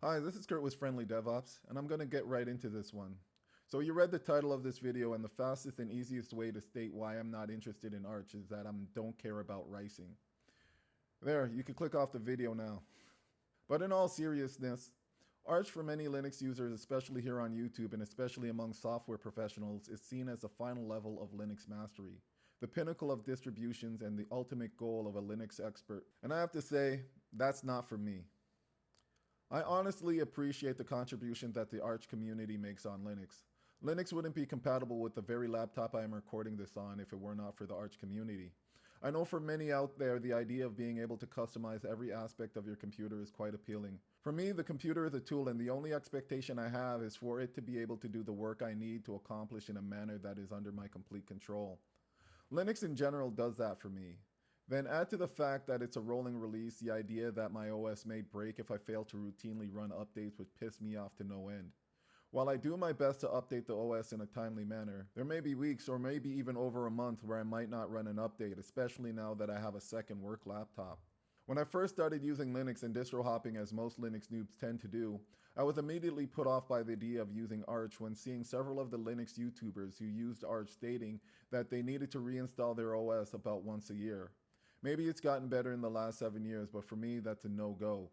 Hi, this is Kurt with Friendly DevOps, and I'm going to get right into this one. So you read the title of this video, and the fastest and easiest way to state why I'm not interested in Arch is that I don't care about ricing. There, you can click off the video now. But in all seriousness, Arch for many Linux users, especially here on YouTube and especially among software professionals, is seen as the final level of Linux mastery, the pinnacle of distributions and the ultimate goal of a Linux expert. And I have to say, that's not for me. I honestly appreciate the contribution that the Arch community makes on Linux. Linux wouldn't be compatible with the very laptop I am recording this on if it were not for the Arch community. I know for many out there, the idea of being able to customize every aspect of your computer is quite appealing. For me, the computer is a tool, and the only expectation I have is for it to be able to do the work I need to accomplish in a manner that is under my complete control. Linux in general does that for me. Then add to the fact that it's a rolling release, the idea that my OS may break if I fail to routinely run updates would piss me off to no end. While I do my best to update the OS in a timely manner, there may be weeks or maybe even over a month where I might not run an update, especially now that I have a second work laptop. When I first started using Linux and distro hopping as most Linux noobs tend to do, I was immediately put off by the idea of using Arch when seeing several of the Linux YouTubers who used Arch stating that they needed to reinstall their OS about once a year. Maybe it's gotten better in the last 7 years, but for me, that's a no-go.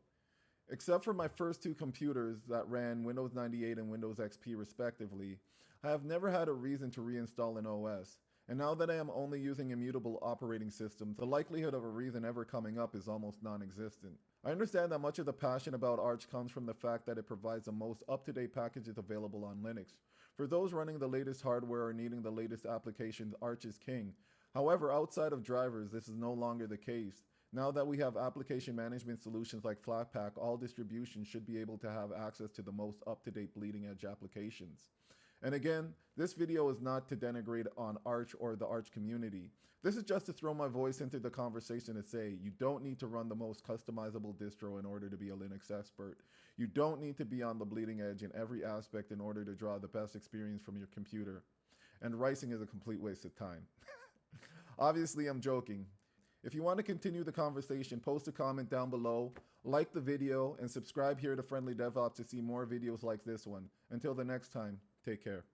Except for my first two computers that ran Windows 98 and Windows XP respectively, I have never had a reason to reinstall an OS. And now that I am only using immutable operating systems, the likelihood of a reason ever coming up is almost non-existent. I understand that much of the passion about Arch comes from the fact that it provides the most up-to-date packages available on Linux. For those running the latest hardware or needing the latest applications, Arch is king. However, outside of drivers, this is no longer the case. Now that we have application management solutions like Flatpak, all distributions should be able to have access to the most up-to-date bleeding edge applications. And again, this video is not to denigrate on Arch or the Arch community. This is just to throw my voice into the conversation and say, you don't need to run the most customizable distro in order to be a Linux expert. You don't need to be on the bleeding edge in every aspect in order to draw the best experience from your computer. And ricing is a complete waste of time. Obviously, I'm joking. If you want to continue the conversation, post a comment down below, like the video, and subscribe here to Friendly DevOps to see more videos like this one. Until the next time, take care.